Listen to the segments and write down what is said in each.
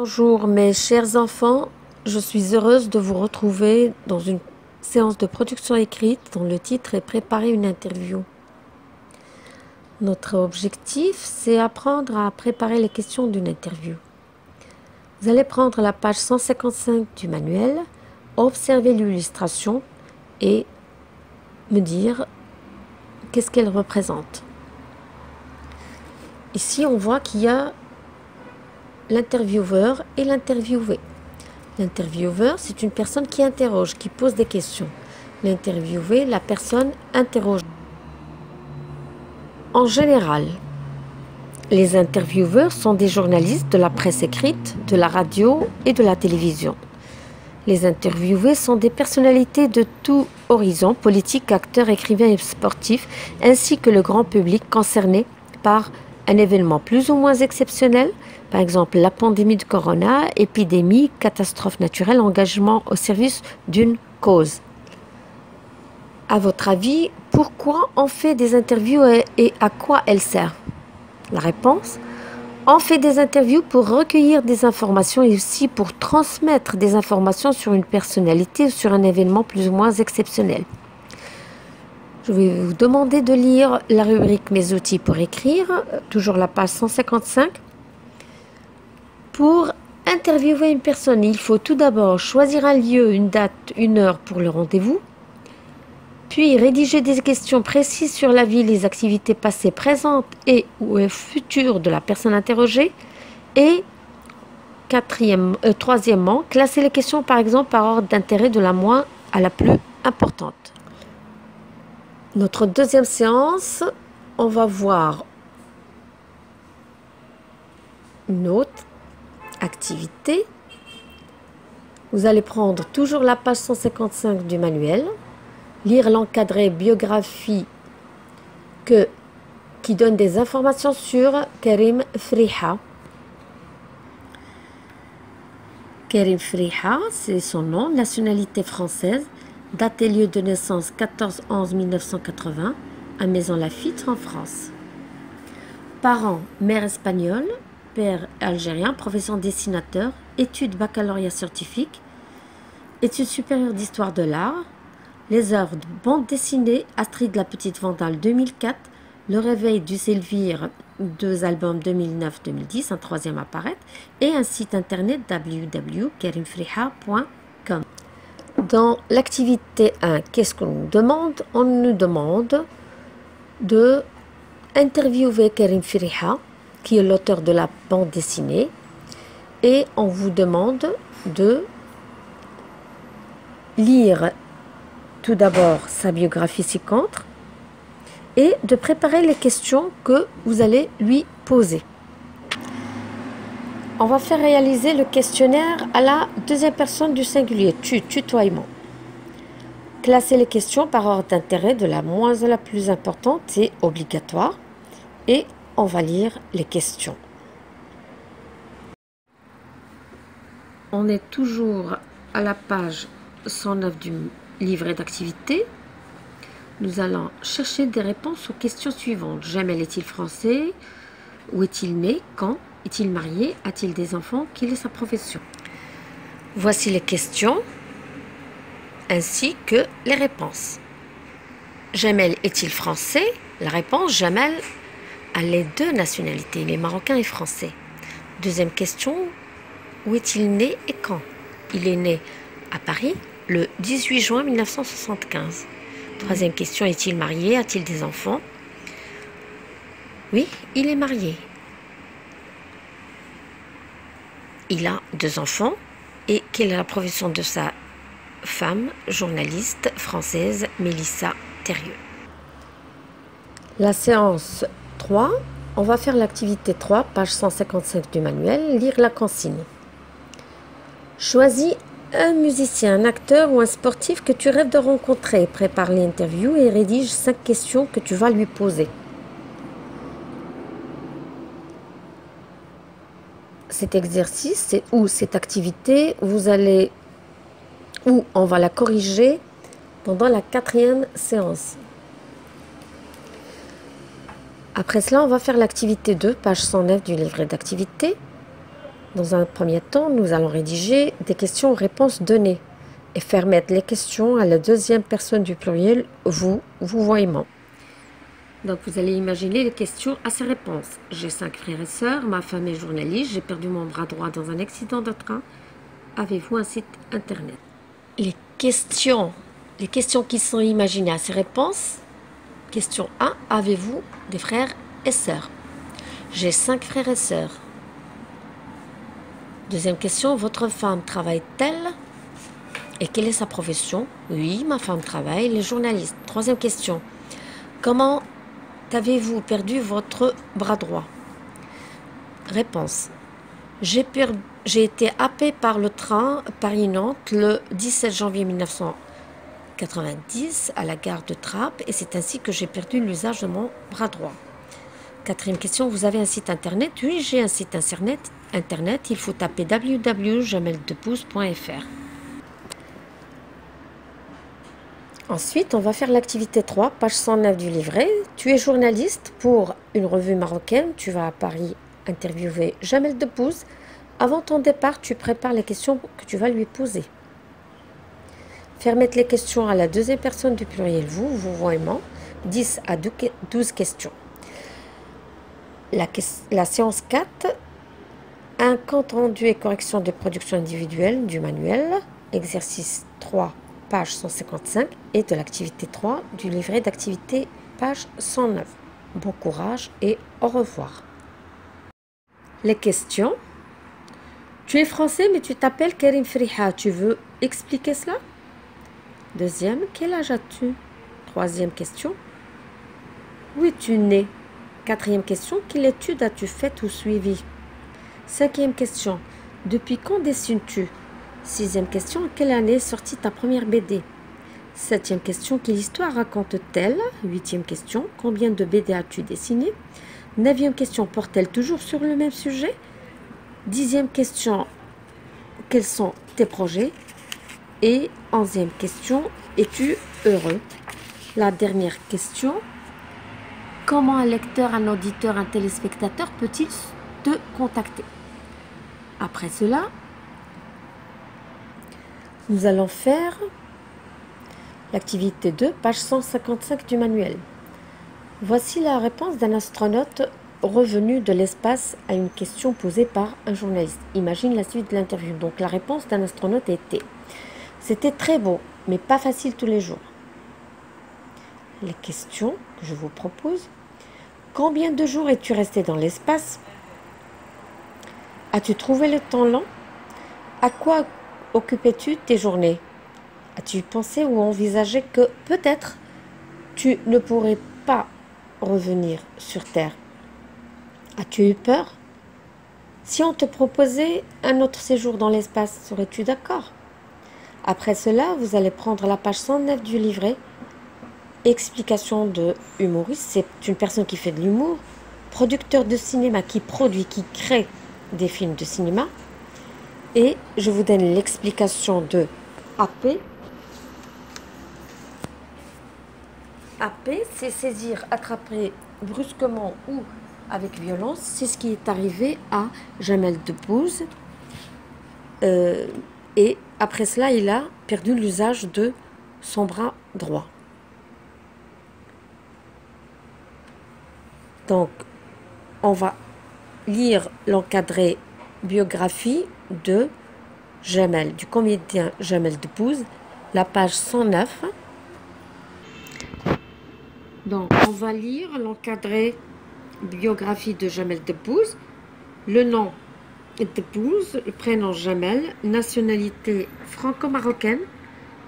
Bonjour mes chers enfants, je suis heureuse de vous retrouver dans une séance de production écrite dont le titre est Préparer une interview. Notre objectif, c'est apprendre à préparer les questions d'une interview. Vous allez prendre la page 155 du manuel, observer l'illustration et me dire qu'est-ce qu'elle représente. Ici, on voit qu'il y a l'intervieweur et l'interviewé. L'intervieweur, c'est une personne qui interroge, qui pose des questions. L'interviewé, la personne interroge. En général, les intervieweurs sont des journalistes de la presse écrite, de la radio et de la télévision. Les interviewés sont des personnalités de tout horizon, politiques, acteurs, écrivains et sportifs, ainsi que le grand public concerné par un événement plus ou moins exceptionnel, par exemple la pandémie de corona, épidémie, catastrophe naturelle, engagement au service d'une cause. À votre avis, pourquoi on fait des interviews et à quoi elles servent? La réponse: on fait des interviews pour recueillir des informations et aussi pour transmettre des informations sur une personnalité ou sur un événement plus ou moins exceptionnel. Je vais vous demander de lire la rubrique Mes outils pour écrire, toujours la page 155. Pour interviewer une personne, il faut tout d'abord choisir un lieu, une date, une heure pour le rendez-vous, puis rédiger des questions précises sur la vie, les activités passées, présentes et ou futures de la personne interrogée, et troisièmement, classer les questions par exemple par ordre d'intérêt de la moins à la plus importante. Notre deuxième séance, on va voir une autre activité. Vous allez prendre toujours la page 155 du manuel, lire l'encadré biographie qui donne des informations sur Karim Friha. Karim Friha, c'est son nom, nationalité française, date et lieu de naissance 14-11-1980, à Maison Lafitte en France. Parents, mère espagnole, père algérien, profession dessinateur, études baccalauréat scientifique, études supérieures d'histoire de l'art, les œuvres de bande dessinée, Astrid la petite Vandale 2004, Le réveil du Elvire, 2 albums 2009-2010, un troisième à paraître, et un site internet www.karimfriha.com. Dans l'activité 1, qu'est-ce qu'on nous demande? On nous demande de interviewer Karim Friha, qui est l'auteur de la bande dessinée, et on vous demande de lire tout d'abord sa biographie ci-contre et de préparer les questions que vous allez lui poser. On va faire réaliser le questionnaire à la deuxième personne du singulier, tutoiement. Classer les questions par ordre d'intérêt de la moins à la plus importante, c'est obligatoire. Et on va lire les questions. On est toujours à la page 109 du livret d'activité. Nous allons chercher des réponses aux questions suivantes. Jamel est-il français? Où est-il né? Quand? Est-il marié? A-t-il des enfants? Quelle est sa profession? Voici les questions ainsi que les réponses. Jamel est-il français? La réponse: Jamel a les deux nationalités, il est marocain et français. Deuxième question: où est-il né et quand? Il est né à Paris le 18 juin 1975. Troisième question: est-il marié? A-t-il des enfants? Oui, il est marié. Il a 2 enfants. Et quelle est la profession de sa femme, journaliste française, Mélissa Thérieux? La séance 3, on va faire l'activité 3, page 155 du manuel, lire la consigne. Choisis un musicien, un acteur ou un sportif que tu rêves de rencontrer. Prépare l'interview et rédige 5 questions que tu vas lui poser. Cet exercice ou cette activité, on va la corriger pendant la 4e séance. Après cela, on va faire l'activité 2, page 109 du livret d'activité. Dans un premier temps, nous allons rédiger des questions-réponses données et faire mettre les questions à la deuxième personne du pluriel vous, vouvoiement. Donc vous allez imaginer les questions à ces réponses. J'ai 5 frères et sœurs, ma femme est journaliste, j'ai perdu mon bras droit dans un accident de train. Avez-vous un site internet? Les questions qui sont imaginées à ces réponses. Question 1. Avez-vous des frères et sœurs? J'ai 5 frères et sœurs. Deuxième question. Votre femme travaille-t-elle? Et quelle est sa profession? Oui, ma femme travaille, elle est journaliste. Troisième question. Comment avez-vous perdu votre bras droit? Réponse. J'ai été happé par le train Paris-Nantes le 17 janvier 1990 à la gare de Trappes et c'est ainsi que j'ai perdu l'usage de mon bras droit. Quatrième question, vous avez un site internet? Oui, j'ai un site internet. Il faut taper www.jameldebouze.fr. Ensuite, on va faire l'activité 3, page 109 du livret. Tu es journaliste pour une revue marocaine. Tu vas à Paris interviewer Jamel Debbouze. Avant ton départ, tu prépares les questions que tu vas lui poser. Faire mettre les questions à la deuxième personne du pluriel vous, vouvoiement, 10 à 12 questions. La séance 4, un compte rendu et correction de production individuelle du manuel, exercice 3, page 155, et de l'activité 3 du livret d'activité, page 109. Bon courage et au revoir. Les questions. Tu es français mais tu t'appelles Karim Friha. Tu veux expliquer cela? Deuxième, quel âge as-tu? Troisième question. Où es-tu né? Quatrième question, quelle étude as-tu faite ou suivie? Cinquième question, depuis quand dessines-tu? Sixième question, quelle année est sortie ta première BD? Septième question, quelle histoire raconte-t-elle? Huitième question, combien de BD as-tu dessiné? Neuvième question, porte-t-elle toujours sur le même sujet? Dixième question, quels sont tes projets? Et onzième question, es-tu heureux? La dernière question, comment un lecteur, un auditeur, un téléspectateur peut-il te contacter? Après cela, nous allons faire l'activité 2, page 155 du manuel. Voici la réponse d'un astronaute revenu de l'espace à une question posée par un journaliste. Imagine la suite de l'interview. Donc la réponse d'un astronaute était: c'était très beau, mais pas facile tous les jours. Les questions que je vous propose: combien de jours es-tu resté dans l'espace? As-tu trouvé le temps long? À quoi occupais-tu tes journées? As-tu pensé ou envisagé que peut-être tu ne pourrais pas revenir sur Terre? As-tu eu peur? Si on te proposait un autre séjour dans l'espace, serais-tu d'accord? Après cela, vous allez prendre la page 109 du livret. Explication de humoriste, c'est une personne qui fait de l'humour, producteur de cinéma qui produit, qui crée des films de cinéma. Et je vous donne l'explication de AP. AP, c'est saisir, attraper brusquement ou avec violence. C'est ce qui est arrivé à Jamel Debbouze. Et après cela, il a perdu l'usage de son bras droit. Donc, on va lire l'encadré biographie de Jamel, du comédien Jamel Debbouze, la page 109. Donc, on va lire l'encadré biographie de Jamel Debbouze. Le nom Debbouze, le prénom Jamel, nationalité franco-marocaine,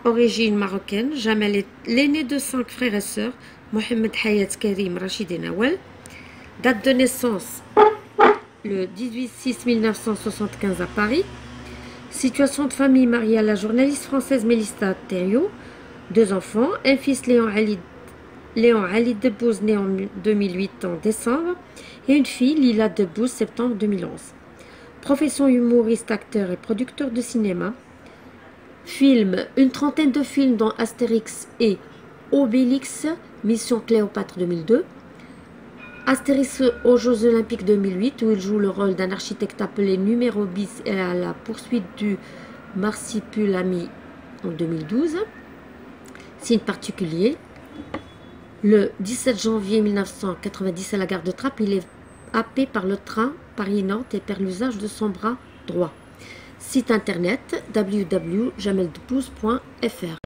origine marocaine. Jamel est l'aîné de 5 frères et sœurs, Mohamed, Hayat, Karim, Rachid et Nawel. Date de naissance, le 18-6-1975 à Paris. Situation de famille, mariée à la journaliste française Mélissa Thériault. 2 enfants, un fils Léon Ali Debbouze, né en 2008 en décembre, et une fille Lila Debbouze, septembre 2011. Profession humoriste, acteur et producteur de cinéma. Film, une trentaine de films dont Astérix et Obélix, Mission Cléopâtre 2002. Astérix aux Jeux Olympiques 2008, où il joue le rôle d'un architecte appelé Numéro Bis et à la poursuite du Marsupilami en 2012. Signe particulier, le 17 janvier 1990 à la gare de Trappes, il est happé par le train Paris-Nantes et perd l'usage de son bras droit. Site internet www.jameldebouze.fr.